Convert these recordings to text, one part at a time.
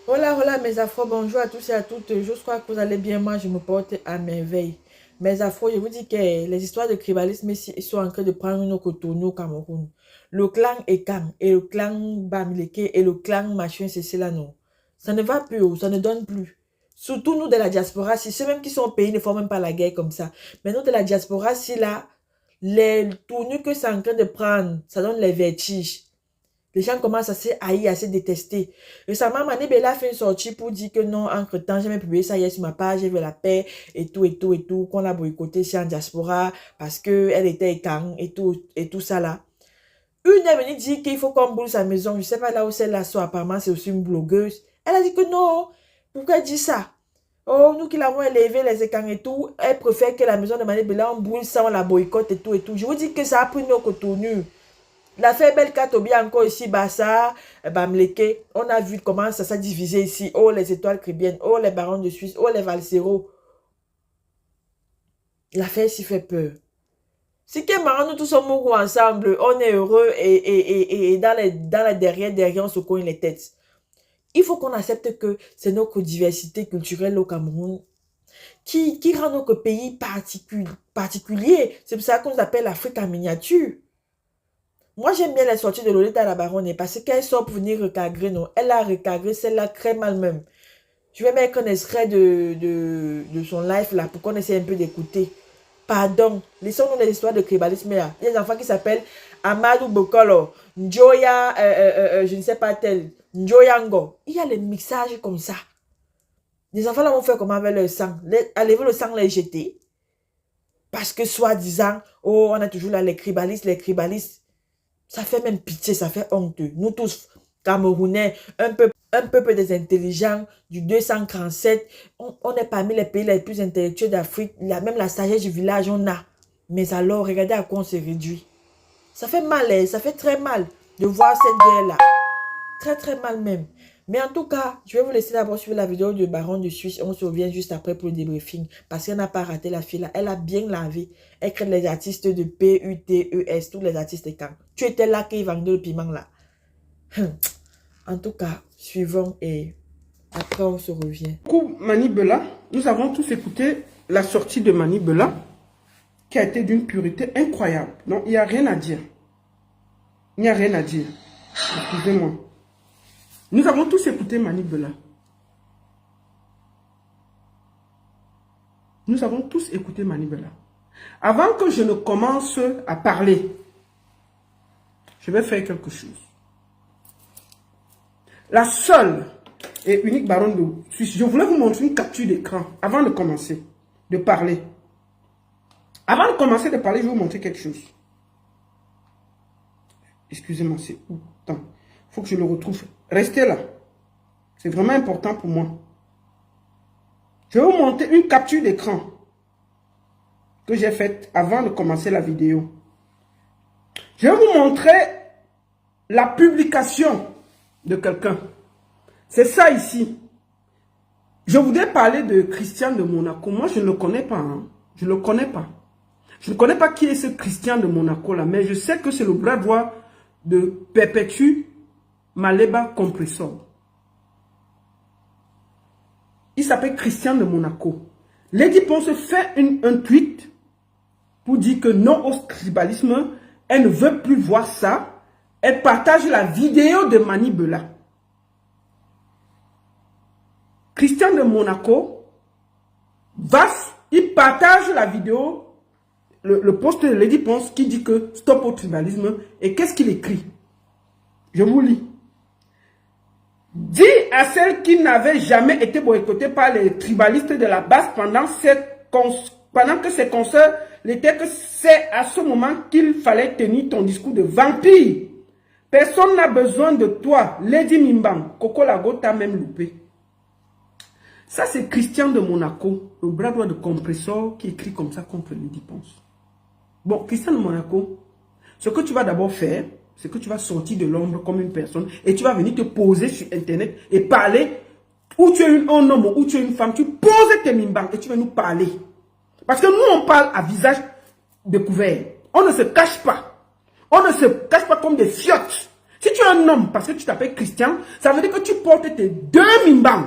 Hola, hola mes afros, bonjour à tous et à toutes. Je crois que vous allez bien. Moi, je me porte à merveille. Mes afros, je vous dis que les histoires de tribalisme ici sont en train de prendre une autre tournure au Cameroun. Le clan Ekang et le clan Bamileke et le clan machin, c'est cela, non. Ça ne va plus, ça ne donne plus. Surtout nous de la diaspora, si ceux même qui sont au pays ne font même pas la guerre comme ça. Mais nous de la diaspora, si là, les tournures que c'est en train de prendre, ça donne les vertiges. Les gens commencent à se haïr, à se détester. Récemment, Mani Bella a fait une sortie pour dire que non, entre-temps, j'ai même publié ça hier sur ma page, j'ai vu la paix et tout, et tout, et tout, qu'on l'a boycotté ici en diaspora parce qu'elle était écan et tout ça là. Une est venue dire qu'il faut qu'on brûle sa maison. Je sais pas là où celle-là soit, apparemment c'est aussi une blogueuse. Elle a dit que non, pourquoi elle dit ça? Oh, nous qui l'avons élevé, les écans et tout, elle préfère que la maison de Mani Bella, on brûle ça, on la boycotte et tout, et tout. Je vous dis que ça a pris une autre tournure. L'affaire Belkatobi encore ici, Bassa, Bamleke, on a vu comment ça s'est divisé ici. Oh, les étoiles caribéennes, oh, les barons de Suisse, oh, les valseros. L'affaire s'y fait peur. Si que marrant, nous tous sommes ensemble, on est heureux et dans les derrière, on se cogne les têtes. Il faut qu'on accepte que c'est notre diversité culturelle au Cameroun qui rend notre pays particulier. C'est pour ça qu'on appelle l'Afrique en miniature. Moi, j'aime bien les sorties de Lolita la Baronne parce qu'elle sort pour venir recadrer, non. Elle a recadré celle-là très mal même. Je vais mettre un extrait de son live là pour qu'on essaie un peu d'écouter. Pardon, laissons-nous les histoires de tribalisme là. Il y a des enfants qui s'appellent Amadou Bokolo, Njoya, je ne sais pas tel, Njoyango. Il y a les mixages comme ça. Les enfants là vont faire comment avec leur sang. Enlever le sang, les jeter. Parce que soi-disant, oh, on a toujours là les tribalistes, les tribalistes. Ça fait même pitié, ça fait honteux. Nous tous, Camerounais, un peuple des intelligents du 237, on est parmi les pays les plus intellectuels d'Afrique. Même la sagesse du village, on a. Mais alors, regardez à quoi on se réduit. Ça fait mal, hein, ça fait très mal de voir cette guerre-là. Très, très mal même. Mais en tout cas, je vais vous laisser d'abord suivre la vidéo de Baron de Suisse. On se revient juste après pour le débriefing. Parce qu'elle n'a pas raté la fille là. Elle a bien lavé. Elle crée les artistes de PUTES, tous les artistes quand. Tu étais là qui vendait le piment là. En tout cas, suivons et après on se revient. Coup Mani Bella, nous avons tous écouté la sortie de Mani Bella qui a été d'une pureté incroyable. Non, il n'y a rien à dire. Il n'y a rien à dire. Excusez-moi. Nous avons tous écouté Mani Bella. Nous avons tous écouté Mani Bella. Avant que je ne commence à parler, je vais faire quelque chose. La seule et unique baronne de Suisse, je voulais vous montrer une capture d'écran avant de commencer de parler. Avant de commencer de parler, je vais vous montrer quelque chose. Excusez-moi, c'est où? Attends, il faut que je le retrouve. Restez là. C'est vraiment important pour moi. Je vais vous montrer une capture d'écran que j'ai faite avant de commencer la vidéo. Je vais vous montrer la publication de quelqu'un. C'est ça ici. Je voudrais parler de Christian de Monaco. Moi, je ne le connais pas. Hein. Je ne le connais pas. Je ne connais pas qui est ce Christian de Monaco là, mais je sais que c'est le bras droit de Perpétue Maleba Compressor. Il s'appelle Christian de Monaco. Lady Ponce fait un tweet pour dire que non au tribalisme. Elle ne veut plus voir ça. Elle partage la vidéo de Mani Bella. Christian de Monaco, il partage la vidéo, le post de Lady Ponce qui dit que stop au tribalisme. Et qu'est-ce qu'il écrit? Je vous lis. Dis à celles qui n'avaient jamais été boycottées par les tribalistes de la base pendant que ces concerts l'étaient que c'est à ce moment qu'il fallait tenir ton discours de vampire. Personne n'a besoin de toi, Lady Mimbang. Coco Lago t'a même loupé. Ça, c'est Christian de Monaco, le bras droit de Compressor, qui écrit comme ça contre Lady Ponce. Bon, Christian de Monaco, ce que tu vas d'abord faire, c'est que tu vas sortir de l'ombre comme une personne et tu vas venir te poser sur Internet et parler. Où tu es un homme ou tu es une femme, tu poses tes mimbang et tu vas nous parler. Parce que nous, on parle à visage découvert. On ne se cache pas. On ne se cache pas comme des fiottes. Si tu es un homme, parce que tu t'appelles Christian, ça veut dire que tu portes tes 2 mimbans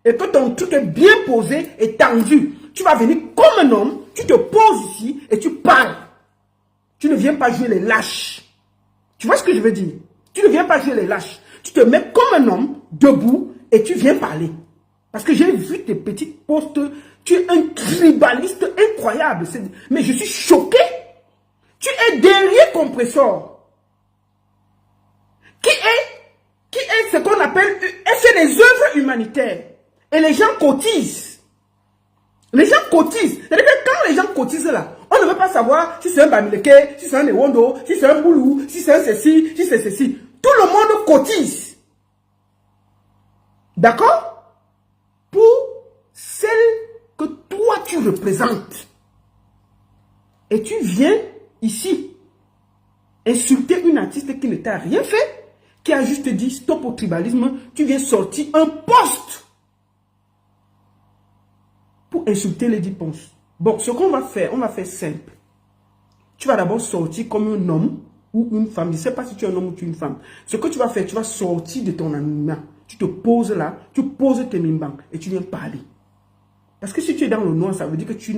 et que ton truc est bien posé et tendu. Tu vas venir comme un homme, tu te poses ici et tu parles. Tu ne viens pas jouer les lâches. Tu vois ce que je veux dire? Tu ne viens pas jouer les lâches. Tu te mets comme un homme, debout, et tu viens parler. Parce que j'ai vu tes petites postes. Tu es un tribaliste incroyable. Mais je suis choqué. Tu es derrière compresseur. Qui est ce qu'on appelle... Elle fait des œuvres humanitaires. Et les gens cotisent. Les gens cotisent. C'est-à-dire que quand les gens cotisent là, on ne veut pas savoir si c'est un Bamileke, si c'est un Ewondo, si c'est un Boulou, si c'est un ceci, si c'est ceci. Tout le monde cotise. D'accord? Pour celle que toi tu représentes. Et tu viens ici insulter une artiste qui ne t'a rien fait, qui a juste dit stop au tribalisme, tu viens sortir un poste pour insulter Lady Ponce. Bon, ce qu'on va faire, on va faire simple. Tu vas d'abord sortir comme un homme ou une femme. Je ne sais pas si tu es un homme ou tu es une femme. Ce que tu vas faire, tu vas sortir de ton anonymat. Tu te poses là, tu poses tes mimbans et tu viens parler. Parce que si tu es dans le noir, ça veut dire que tu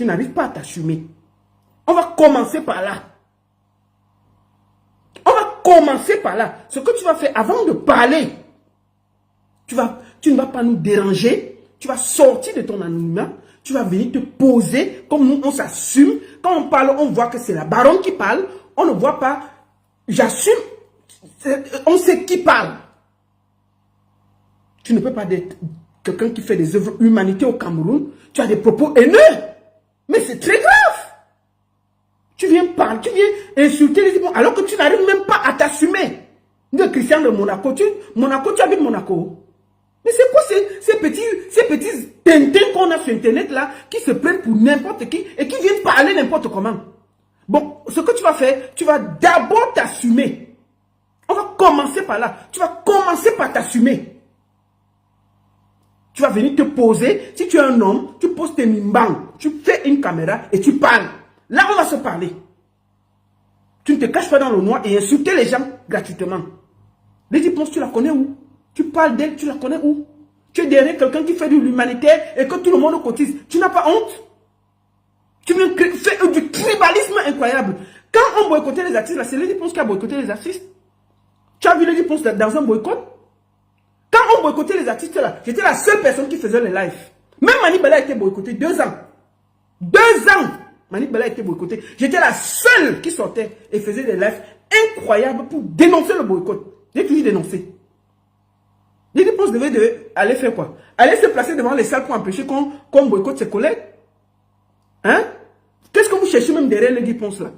n'arrives pas à t'assumer. On va commencer par là. On va commencer par là. Ce que tu vas faire avant de parler, tu ne vas pas nous déranger. Tu vas sortir de ton anonymat. Tu vas venir te poser comme nous, on s'assume. Quand on parle, on voit que c'est la baronne qui parle. On ne voit pas, j'assume, on sait qui parle. Tu ne peux pas être quelqu'un qui fait des œuvres humanitaires au Cameroun. Tu as des propos haineux. Mais c'est très grave. Tu viens parler, tu viens insulter les gens alors que tu n'arrives même pas à t'assumer. Le Christian de Monaco, tu habites Monaco. Mais c'est quoi ces petits tintins qu'on a sur Internet là, qui se prennent pour n'importe qui et qui viennent parler n'importe comment? Bon, ce que tu vas faire, tu vas d'abord t'assumer. On va commencer par là. Tu vas commencer par t'assumer. Tu vas venir te poser. Si tu es un homme, tu poses tes mimbans. Tu fais une caméra et tu parles. Là, on va se parler. Tu ne te caches pas dans le noir et insulter les gens gratuitement. Lady Ponce, tu la connais où? Tu parles d'elle, tu la connais où? Tu es derrière quelqu'un qui fait de l'humanitaire et que tout le monde cotise. Tu n'as pas honte? Tu viens faire du tribalisme incroyable. Quand on boycottait les artistes, c'est Lady Ponce qui a boycotté les artistes. Tu as vu Lady Ponce dans un boycott? Quand on boycottait les artistes là, j'étais la seule personne qui faisait les lives. Même Mani Bella a été boycottée 2 ans. 2 ans! Mani Bella a été boycottée. J'étais la seule qui sortait et faisait des lives incroyables pour dénoncer le boycott. J'ai toujours dénoncé. Lady Ponce devait aller faire quoi? Aller se placer devant les salles pour empêcher qu'on boycotte ses collègues? Hein? Qu'est-ce que vous cherchez même derrière Lady Ponce là?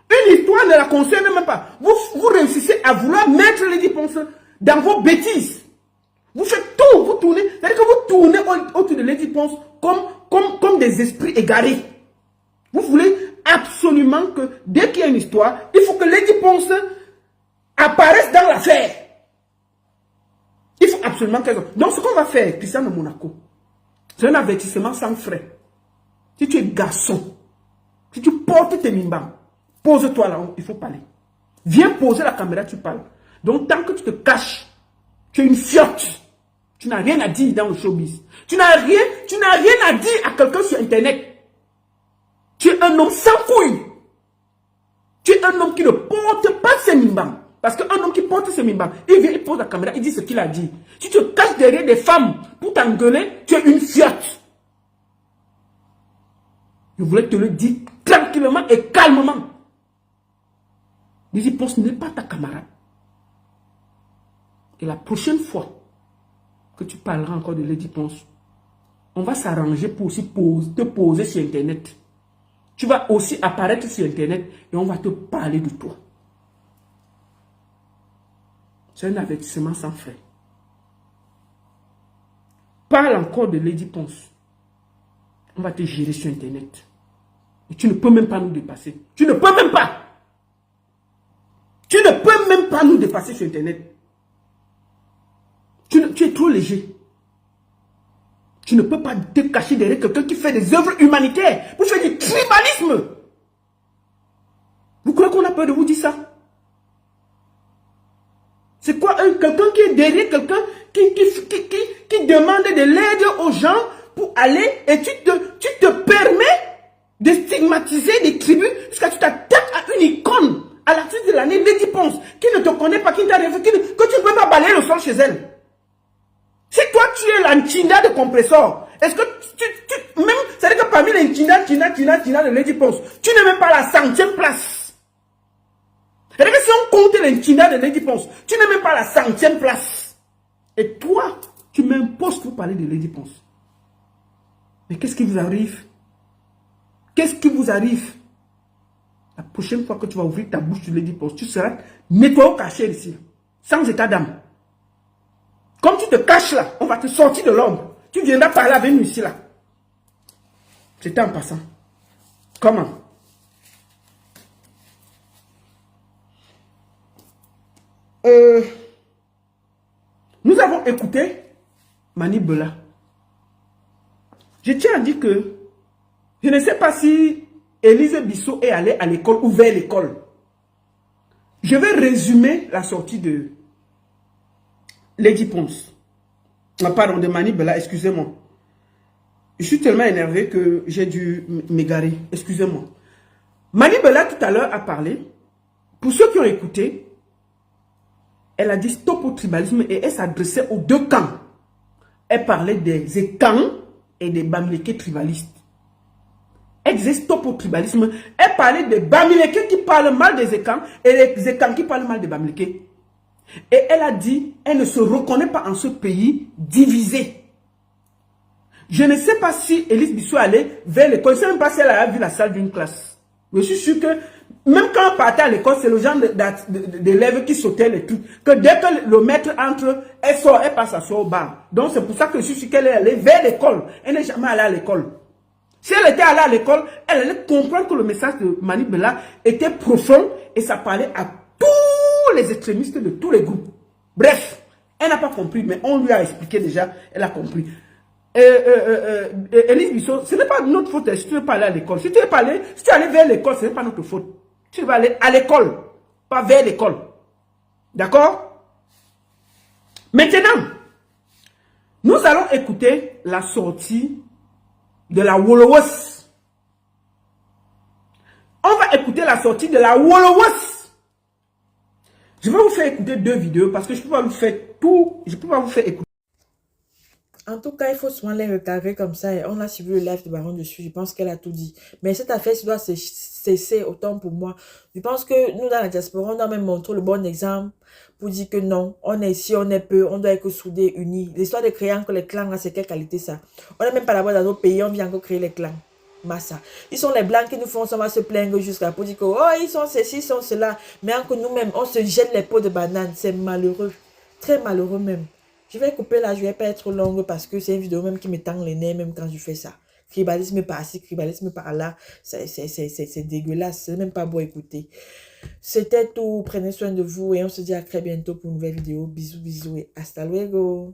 Une histoire ne la concerne même pas. Vous réussissez à vouloir mettre Lady Ponce dans vos bêtises. Vous faites tout, vous tournez. C'est-à-dire que vous tournez autour de Lady Ponce comme des esprits égarés. Vous voulez absolument que dès qu'il y a une histoire, il faut que Lady Ponce apparaisse dans l'affaire. Il faut absolument qu'elle... Donc ce qu'on va faire, Christian de Monaco, c'est un avertissement sans frais. Si tu es garçon, si tu portes tes mimbans, pose-toi là-haut, il faut parler. Viens poser la caméra, tu parles. Donc tant que tu te caches, tu es une fiotte. Tu n'as rien à dire dans le showbiz. Tu n'as rien à dire à quelqu'un sur Internet. Tu es un homme sans couilles. Tu es un homme qui ne porte pas ses mimbans. Parce qu'un homme qui porte ses mimbans, il vient, il pose la caméra, il dit ce qu'il a dit. Si tu te caches derrière des femmes pour t'engueuler, tu es une fiotte. Je voulais te le dire tranquillement et calmement. Lady Ponce n'est pas ta camarade. Et la prochaine fois que tu parleras encore de Lady Ponce, on va s'arranger pour aussi te poser sur Internet. Tu vas aussi apparaître sur Internet et on va te parler de toi. C'est un avertissement sans frais. Parle encore de Lady Ponce. On va te gérer sur Internet. Et tu ne peux même pas nous dépasser. Tu ne peux même pas. Tu ne peux même pas nous dépasser sur Internet. Tu es trop léger. Tu ne peux pas te cacher derrière quelqu'un qui fait des œuvres humanitaires pour faire du tribalisme. Vous croyez qu'on a peur de vous dire ça? quelqu'un qui est derrière, quelqu'un qui demande de l'aide aux gens pour aller et tu te permets de stigmatiser des tribus jusqu'à tu t'attaques à une icône à la fin de l'année, Lady Ponce, qui ne te connaît pas, qui ne t'a rien fait, que tu ne peux pas balayer le sol chez elle. Si toi tu es l'antinda de compresseur, est-ce que même, c'est-à-dire que parmi les Ntinda de Lady Ponce, tu n'es même pas à la 100e place. C'est-à-dire que si on compte les Ntinda de Lady Ponce, tu n'es même pas à la 100e place. Et toi, tu m'imposes pour parler de Lady Ponce. Mais qu'est-ce qui vous arrive? Qu'est-ce qui vous arrive? La prochaine fois que tu vas ouvrir ta bouche sur Lady Ponce, tu seras nettoyé au cachet ici, sans état d'âme. Comme tu te caches là, on va te sortir de l'ombre. Tu viendras parler avec nous ici là. C'était en passant. Comment? Nous avons écouté Mani Bella. Je tiens à dire que je ne sais pas si Élise Bissot est allée à l'école ou vers l'école. Je vais résumer la sortie de Lady Ponce. Pardon, de Mani Bella, excusez-moi. Je suis tellement énervé que j'ai dû m'égarer. Excusez-moi. Mani Bella tout à l'heure a parlé. Pour ceux qui ont écouté, elle a dit stop au tribalisme et elle s'adressait aux deux camps. Elle parlait des Ekans et des Bamileke tribalistes. Elle disait stop au tribalisme. Elle parlait des Bamileke qui parlent mal des Ekans et les Ekans qui parlent mal des Bamileke. Et elle a dit, elle ne se reconnaît pas en ce pays divisé. Je ne sais pas si Élise Bissot allait vers l'école. Je ne sais même pas si elle a vu la salle d'une classe. Je suis sûr que même quand on partait à l'école, c'est le genre d'élèves qui sautaient les trucs. Que dès que le maître entre, elle sort, elle passe à son bar. Donc c'est pour ça que je suis sûr qu'elle est allée vers l'école. Elle n'est jamais allée à l'école. Si elle était allée à l'école, elle allait comprendre que le message de Mani Bella était profond et ça parlait à tous les extrémistes de tous les groupes. Bref, elle n'a pas compris, mais on lui a expliqué déjà, elle a compris. Élise Bissot, ce n'est pas notre faute si tu ne veux pas aller à l'école. Si tu es allé vers l'école, ce n'est pas notre faute. Tu vas aller à l'école, pas vers l'école. D'accord? Maintenant, nous allons écouter la sortie de la Wolowos. On va écouter la sortie de la Wolowos. Je vais vous faire écouter deux vidéos parce que je ne peux pas vous faire tout. Je ne peux pas vous faire écouter. En tout cas, il faut souvent les recadrer comme ça. On a suivi le live de Baron dessus. Je pense qu'elle a tout dit. Mais cette affaire doit cesser autant pour moi. Je pense que nous, dans la diaspora, on doit même montrer le bon exemple pour dire que non, on est ici, on est peu, on doit être soudés, unis. L'histoire de créer encore les clans, c'est quelle qualité ça? On n'est même pas là-bas dans nos pays, on vient encore créer les clans. Massa. Ils sont les blancs qui nous font, on va se plaindre jusqu'à pour dire que oh, ils sont ceci, ils sont cela. Mais encore nous-mêmes, on se jette les pots de banane. C'est malheureux. Très malheureux même. Je vais couper là, je vais pas être longue parce que c'est une vidéo même qui me tend les nerfs même quand je fais ça. Tribalisme par-ci, tribalisme par-là, c'est dégueulasse, c'est même pas beau écouter. C'était tout, prenez soin de vous et on se dit à très bientôt pour une nouvelle vidéo. Bisous, bisous et hasta luego.